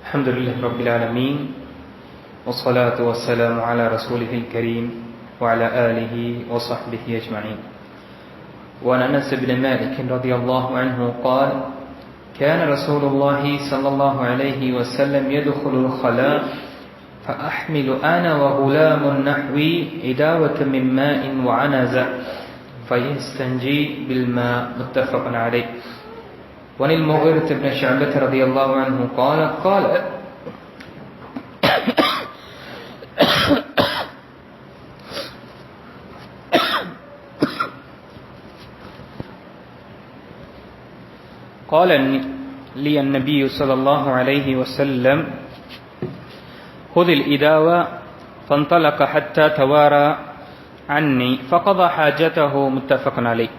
الحمد لله رب العالمين والصلاة والسلام على رسوله الكريم وعلى آله وصحبه أجمعين. وعن أنس بن مالك رضي الله عنه قال: كان رسول الله صلى الله عليه وسلم يدخل الخلاء فأحمل أنا وغلام نحوي إداوة من ماء وعنزة فيستنجي بالماء. متفق عليه. وعن المغيرة بن شعبة رضي الله عنه قال قال لي النبي صلى الله عليه وسلم: خذ الإداوة. فانطلق حتى توارى عني فقضى حاجته. متفق عليه.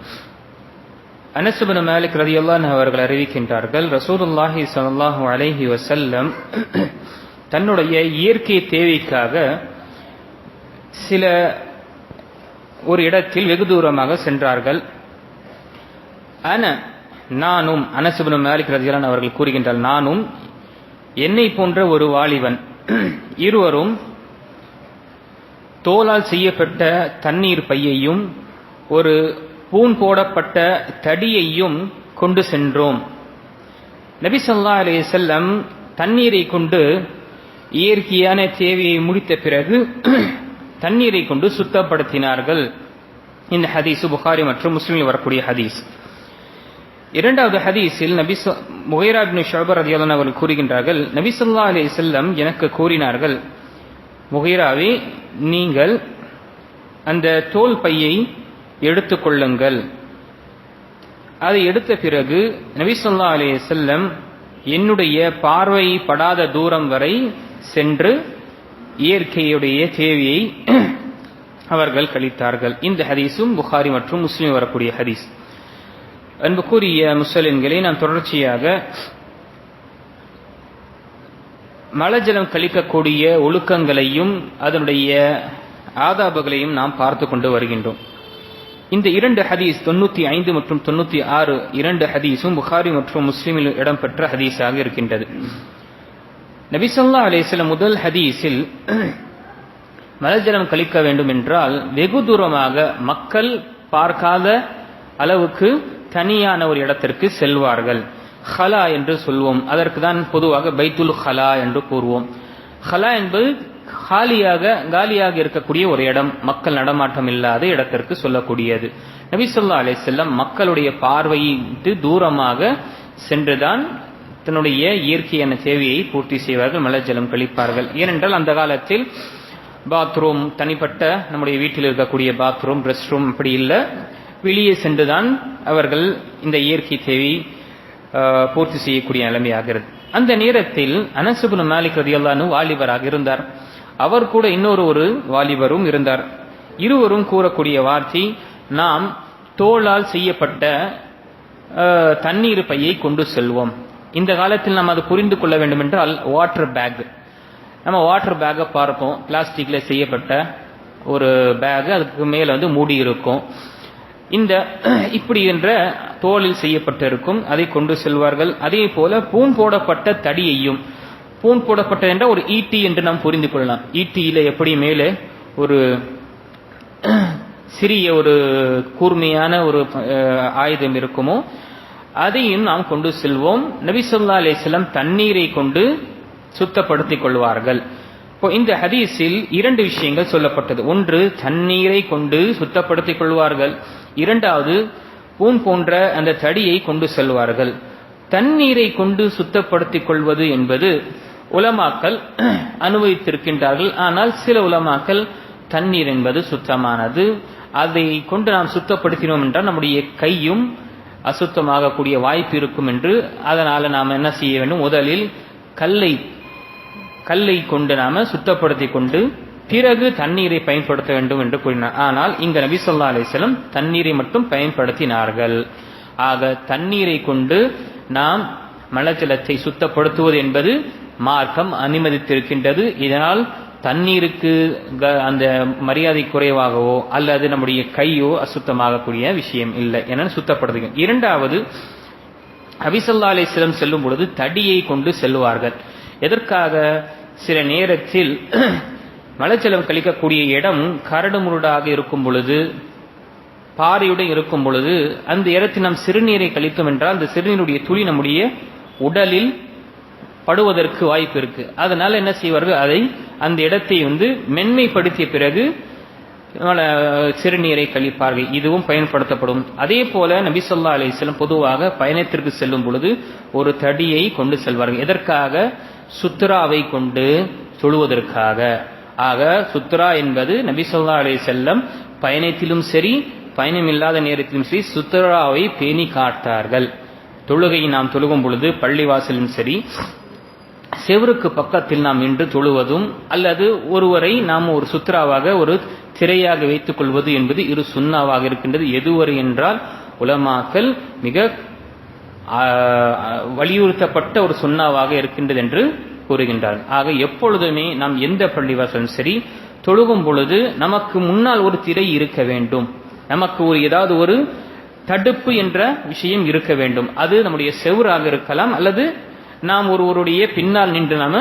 அனஸ் இப்னு மாலிக் ரலியல்லாஹு அன்ஹு அவர்கள் அறிவிக்கின்றார்கள், ரசூலுல்லாஹி ஸல்லல்லாஹு அலைஹி வஸல்லம் தன்னுடைய இயற்கை தேவைக்காக ஒரு இடத்தில் வெகு தூரமாக சென்றார்கள். நானும் அனஸ் இப்னு மாலிக் ரலியல்லாஹு அன்ஹு அவர்கள் கூறுகின்றார், நானும் என்னை போன்ற ஒரு வாலிபன் இருவரும் தோலால் செய்யப்பட்ட தண்ணீர் பையையும் ஒரு பூன் போடப்பட்ட தடியையும் கொண்டு சென்றோம். நபி ஸல்லல்லாஹு அலைஹி வஸல்லம் தண்ணீரை கொண்டு இயற்கையான தேவையை முடித்த பிறகு தண்ணீரை கொண்டு சுத்தப்படுத்தினார்கள். இந்த ஹதீஸ் புகாரி மற்றும் முஸ்லிமில் வரக்கூடிய ஹதீஸ். இரண்டாவது ஹதீஸில் முகைரா இப்னு ஷுஅபா ரலியல்லாஹு அன்ஹு அவர்கள் கூறுகின்றார்கள், நபி ஸல்லல்லாஹு அலைஹி வஸல்லம் எனக்கு கூறினார்கள், முகைராவே, நீங்கள் அந்த தோல் பையை எடுத்துக்கொள்ளுங்கள். அதை எடுத்த பிறகு நபி ஸல்லல்லாஹு அலைஹி வஸல்லம் என்னுடைய பார்வை படாத தூரம் வரை சென்று இயற்கையுடைய தேவையை அவர்கள் கழித்தார்கள். இந்த ஹதீஸும் புகாரி மற்றும் முஸ்லிம் வரக்கூடிய ஹதீஸ். அன்புக்குரிய முஸ்லிம்களை நாம் தொடர்ச்சியாக மலஜலம் கழிக்கக்கூடிய ஒழுக்கங்களையும் அதனுடைய ஆதாபங்களையும் நாம் பார்த்து கொண்டு வருகின்றோம். இந்த இரண்டு ஹதீஸ் 95 மற்றும் 96 இரண்டு ஹதீஸும் புகாரி மற்றும் முஸ்லிமில் இடம்பெற்ற ஹதீஸாக இருக்கின்றது. நபி ஸல்லல்லாஹு அலைஹி வஸல்லம் முதல் ஹதீஸில் மலஜலம் கழிக்க வேண்டும் என்றால் வெகு தூரமாக மக்கள் பார்க்காத அளவுக்கு தனியான ஒரு இடத்திற்கு செல்வார்கள். ஹலா என்று சொல்வோம். அதற்கு தான் பொதுவாக பைத்துல் ஹலா என்று கூறுவோம். ஹலா என்பது காலியாக இருக்கக்கூடிய ஒரு இடம், மக்கள் நடமாட்டம் இல்லாத இடத்திற்கு சொல்லக்கூடியது. நபி ஸல்லல்லாஹு அலைஹி வஸல்லம் மக்களுடைய பார்வையிட்டு தூரமாக சென்றுதான் தன்னுடைய இயற்கையான தேவையை பூர்த்தி செய்வார்கள், மலஜலம் கழிப்பார்கள். ஏனென்றால் அந்த காலத்தில் பாத்ரூம், தனிப்பட்ட நம்முடைய வீட்டில் இருக்கக்கூடிய பாத்ரூம், ரெஸ்ட் ரூம் அப்படி இல்லை, வெளியே சென்றுதான் அவர்கள் இந்த இயற்கை தேவை பூர்த்தி செய்யக்கூடிய நிலைமையாகிறது. அந்த நேரத்தில் அனஸ் இப்னு மாலிக் ரலியல்லாஹு அன்ஹு வாலிபராக இருந்தார். அவர் கூட இன்னொரு வாலிபரும் இருந்தார். இருவரும் கூறக்கூடிய வார்த்தை, நாம் தோளால் செய்யப்பட்ட தண்ணீர் பையை கொண்டு செல்வோம். இந்த காலத்தில் நாம் அது புரிந்து கொள்ள வேண்டும் என்றால் வாட்டர் பேக், நம்ம வாட்டர் பேக்கை பார்ப்போம், பிளாஸ்டிக்ல செய்யப்பட்ட ஒரு பேக், அதுக்கு மேல மூடி இருக்கும். இந்த இப்படி என்ற தோலில் செய்யப்பட்டிருக்கும், அதை கொண்டு செல்வார்கள். அதே போல பூன் போடப்பட்ட தடியையும், பூன் போடப்பட்ட என்ற ஒரு ஈட்டி என்று நாம் புரிந்து கொள்ளலாம். ஈட்டியில எப்படி மேலே ஒரு சிறிய ஒரு கூர்மையான ஒரு ஆயுதம் இருக்குமோ அதையும் நாம் கொண்டு செல்வோம். நபி ஸல்லல்லாஹு அலைஹி வஸல்லம் தண்ணீரை கொண்டு சுத்தப்படுத்திக் கொள்வார்கள். இப்போ இந்த ஹதீஸில் இரண்டு விஷயங்கள் சொல்லப்பட்டது. ஒன்று, தண்ணீரை கொண்டு சுத்தப்படுத்திக் கொள்வார்கள். இரண்டாவது, பூன் போன்ற அந்த தடியை கொண்டு செல்வார்கள். தண்ணீரை கொண்டு சுத்தப்படுத்திக் கொள்வது என்பது உலமாக்கள் அனுபவித்திருக்கின்றார்கள். ஆனால் சில உலமாக்கள் தண்ணீர் என்பது சுத்தமானது, அதை கொண்டு நாம் சுத்தப்படுத்தினோம் என்றால் நம்முடைய கையும் அசுத்தமாகக்கூடிய வாய்ப்பு இருக்கும் என்று, அதனால நாம் என்ன செய்ய வேண்டும், முதலில் கல்லை கொண்டு நாம சுத்தப்படுத்தி கொண்டு பிறகு தண்ணீரை பயன்படுத்த வேண்டும் என்று கூறினார். ஆனால் இங்க நபி ஸல்லல்லாஹு அலைஹி வஸல்லம் தண்ணீரை மட்டும் பயன்படுத்தினார்கள். ஆக தண்ணீரை கொண்டு நாம் மலஜலத்தை சுத்தப்படுத்துவது என்பது மார்க்கம் அனுமதித்திருக்கின்றது. இதனால் தண்ணீருக்கு அந்த மரியாதை குறைவாகவோ அல்லது நம்முடைய கையோ அசுத்தமாகக்கூடிய விஷயம் இல்லை என சுத்தப்படுத்துகிறோம். இரண்டாவது, நபி ஸல்லல்லாஹு அலைஹி வஸல்லம் செல்லும் பொழுது தடியை கொண்டு செல்வார்கள். எதற்காக? சில நேரத்தில் மலஜலம் கழிக்கக்கூடிய இடம் கரடு முரடாக இருக்கும் பொழுது, பாறையுடன் இருக்கும் பொழுது, அந்த இடத்தில் நாம் சிறுநீரை கழித்தோம் என்றால் அந்த சிறுநீருடைய துளி நம்முடைய உடலில் படுவதற்கு வாய்ப்பு இருக்கு. அதனால என்ன செய்வார்கள், அதை அந்த இடத்தை மென்மைப்படுத்திய பிறகு சிறுநீரை கழிப்பார்கள். இதுவும் பயன்படுத்தப்படும். அதே போல நபி ஸல்லல்லாஹு அலைஹி வஸல்லம் பொதுவாக பயணத்திற்கு செல்லும் பொழுது ஒரு தடியை கொண்டு செல்வார்கள். எதற்காக? சுத்ராவை கொண்டு தொழுவதற்காக. ஆக சுத்ரா என்பது நபி ஸல்லல்லாஹு அலைஹி வஸல்லம் பயணத்திலும் சரி பயணமில்லாத நேரத்திலும் சரி சுத்ராவை பேணி காத்தார்கள். தொழுகை நாம் தொழுகும் பொழுது பள்ளிவாசலும் சரி செவருக்கு பக்கத்தில் நாம் நின்று தொழுவதும் அல்லது ஒருவரை நாம் ஒரு சுத்ராவாக ஒரு திரையாக வைத்துக் கொள்வது என்பது இரு சுன்னாவாக இருக்கின்றது. எதுவரை என்றால் உலமாக்கள் மிக வலியுறுத்தப்பட்ட ஒரு சுன்னாவாக இருக்கின்றது என்று கூறுகின்றார்கள். ஆக எப்பொழுதுமே நாம் எந்த பள்ளிவாசலும் சரி தொழுகும் பொழுது நமக்கு முன்னால் ஒரு திரை இருக்க வேண்டும், நமக்கு ஏதாவது ஒரு தடுப்பு என்ற விஷயம் இருக்க வேண்டும். அது நம்முடைய செவுராக இருக்கலாம் அல்லது நாம் ஒருவருடைய பின்னால் நின்று நாம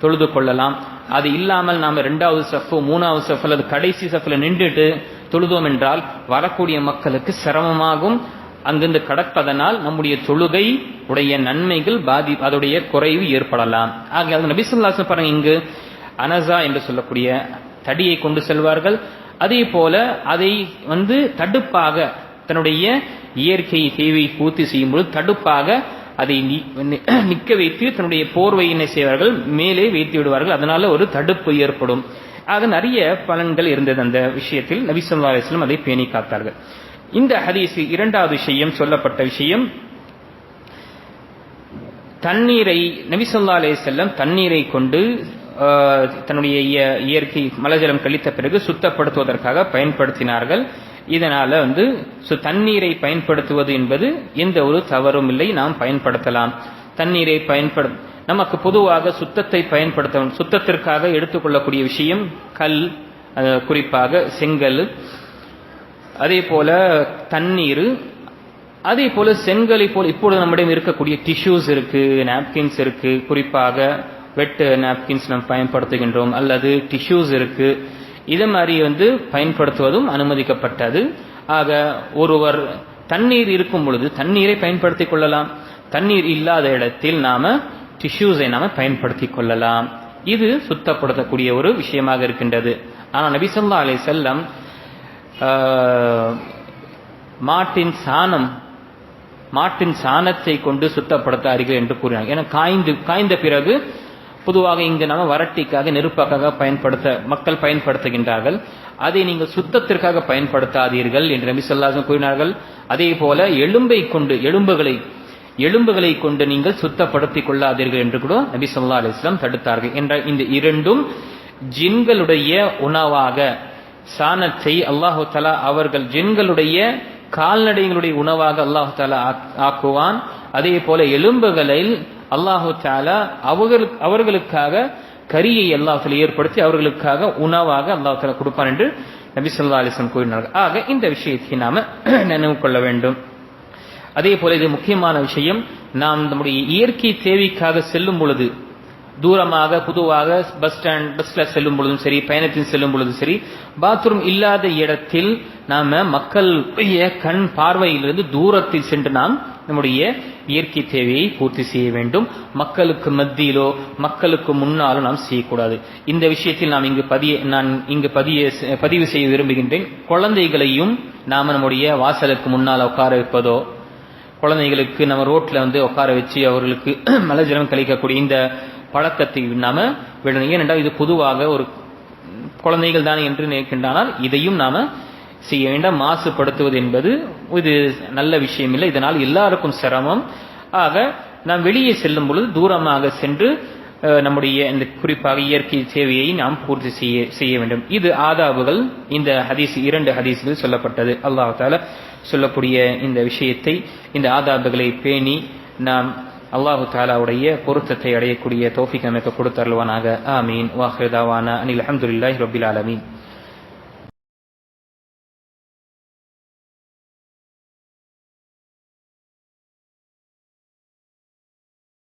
தொழுது கொள்ளலாம். அது இல்லாமல் நாம 2வது சஃப் 3வது சஃப் அல்லது கடைசி சஃப்ல நின்றுட்டு தொழுதோம் என்றால் வரக்கூடிய மக்களுக்கு சிரமமாகும். அங்கிருந்து கடப்பதனால் நம்முடைய தொழுகை உடைய நன்மைகள் அதோடைய குறைவு ஏற்படலாம். ஆக நபி ஸல்லல்லாஹு அலைஹி வஸல்லம் பாருங்க, இங்கு அனஸா என்று சொல்லக்கூடிய தடியை கொண்டு செல்வார்கள். அதே போல அதை தடுப்பாக தன்னுடைய இயற்கை தேவை பூர்த்தி செய்யும் பொழுது தடுப்பாக அதை நிற்க வைத்து தன்னுடைய போர்வையினை செய்வார்கள், மேலே வைத்து விடுவார்கள். அதனால ஒரு தடுப்பு ஏற்படும். ஆக நிறைய பலன்கள் இருந்தது அந்த விஷயத்தில். நபி ஸல்லல்லாஹு அலைஹி வஸல்லம் அதை பேணி காத்தார்கள். இந்த ஹதீஸில் 2வது விஷயம் சொல்லப்பட்ட விஷயம், தண்ணீரை நபி ஸல்லல்லாஹு அலைஹி வஸல்லம் தண்ணீரை கொண்டு தன்னுடைய இயற்கை மலஜலம் கழித்த பிறகு சுத்தப்படுத்துவதற்காக பயன்படுத்தினார்கள். இதனால தண்ணீரை பயன்படுத்துவது என்பது எந்த ஒரு தவறும் இல்லை, நாம் பயன்படுத்தலாம். தண்ணீரை நமக்கு பொதுவாக சுத்தத்திற்காக எடுத்துக்கொள்ளக்கூடிய விஷயம் கல், குறிப்பாக செங்கல், அதே போல தண்ணீர், அதே போல செங்கலை போல இப்பொழுது நம்மிடம் இருக்கக்கூடிய டிஷ்யூஸ் இருக்கு, நாப்கின்ஸ் இருக்கு, குறிப்பாக வெட் நாப்கின்ஸ் நாம் பயன்படுத்துகின்றோம் அல்லது டிஷ்யூஸ் இருக்கு. இது மாதிரி பயன்படுத்துவதும் அனுமதிக்கப்பட்டது. ஆக ஒருவர் தண்ணீர் இருக்கும் பொழுது தண்ணீரை பயன்படுத்திக் கொள்ளலாம். தண்ணீர் இல்லாத இடத்தில் நாம டிஷ்யூஸை நாம பயன்படுத்திக் கொள்ளலாம். இது சுத்தப்படுத்தக்கூடிய ஒரு விஷயமாக இருக்கின்றது. ஆனால் நபி ஸல்லல்லாஹு அலைஹி வஸல்லம் மாட்டின் சாணத்தை கொண்டு சுத்தப்படுத்தார்கள் என்று கூறினார். ஏன்னா காய்ந்த பிறகு பொதுவாக இங்கு நாம வரட்டிக்காக நெருப்பாக மக்கள் பயன்படுத்துகின்றார்கள். அதை நீங்கள் சுத்தத்திற்காக பயன்படுத்தாதீர்கள் என்று நபி ஸல்லல்லாஹு அலைஹி வஸல்லம் கூறினார்கள். அதே போல எலும்புகளை கொண்டு நீங்கள் சுத்தப்படுத்திக் கொள்ளாதீர்கள் என்று கூட நபி ஸல்லல்லாஹு அலைஹி வஸல்லம் தடுத்தார்கள். என்ற இந்த இரண்டும் ஜின்களுடைய உணவாக, சாணத்தை அல்லாஹு தஆலா அவர்கள் ஜின்களுடைய கால்நடைகளுடைய உணவாக அல்லாஹு தஆலா ஆக்குவான். அதே போல எலும்புகளில் அல்லாஹு தஆலா அவர்களுக்காக கரியை அல்லாஹ் தஆலா ஏற்படுத்தி அவர்களுக்காக உணவாக அல்லாஹ் தஆலா கொடுப்பான் என்று நபி ஸல்லல்லாஹு அலைஹி வஸல்லம் கூறினார்கள். ஆக இந்த விஷயத்தை நாம நினைவு கொள்ள வேண்டும். அதே போல இது முக்கியமான விஷயம், நாம் நம்முடைய இயற்கை தேவைக்காக செல்லும் பொழுது தூரமாக பொதுவாக பஸ்ல செல்லும் பொழுதும் சரி பயணத்தில் செல்லும் பொழுதும் சரி பாத்ரூம் இல்லாத இடத்தில் நாம மக்களுடைய கண் பார்வையிலிருந்து தூரத்தில் சென்று நாம் நம்முடைய இயற்கை தேவையை பூர்த்தி செய்ய வேண்டும். மக்களுக்கு மத்தியிலோ மக்களுக்கு முன்னாலோ நாம் செய்யக்கூடாது. இந்த விஷயத்தில் நான் இங்கு பதிவு செய்ய விரும்புகின்றேன். குழந்தைகளையும் நாம நம்முடைய வாசலுக்கு முன்னால் உட்கார வைப்பதோ, குழந்தைகளுக்கு நம்ம ரோட்ல உட்கார வச்சு அவர்களுக்கு மலஜலம் கழிக்கக்கூடிய இந்த பழக்கத்தை நாம விடணும். ஏனென்றால் இது பொதுவாக ஒரு குழந்தைகள் தான் என்று நினைக்கின்றால் இதையும் நாம செய்ய வேண்டாம். மாசுபடுத்துவது என்பது இது நல்ல விஷயம் இல்லை. இதனால் எல்லாருக்கும் சிரமம். ஆக நாம் வெளியே செல்லும் பொழுது தூரமாக சென்று நம்முடைய இந்த குறிப்பாக இயற்கை சேவையை நாம் பூர்த்தி செய்ய வேண்டும். இது ஆதாபுகள் இந்த ஹதீஸ் 2 ஹதீஸ்கள் சொல்லப்பட்டது. அல்லாஹ் தஆலா சொல்லக்கூடிய இந்த விஷயத்தை இந்த ஆதாபுகளை பேணி நாம் அல்லாஹு தஆலாவுடைய பொருத்தத்தை அடையக்கூடிய தௌஃபீக் நமக்கு கொடுத்தருள்வானாக. ஆமீன். வாஹிரு தாவானா அனில் ஹம்துலில்லாஹி ரப்பில் ஆலமீன்.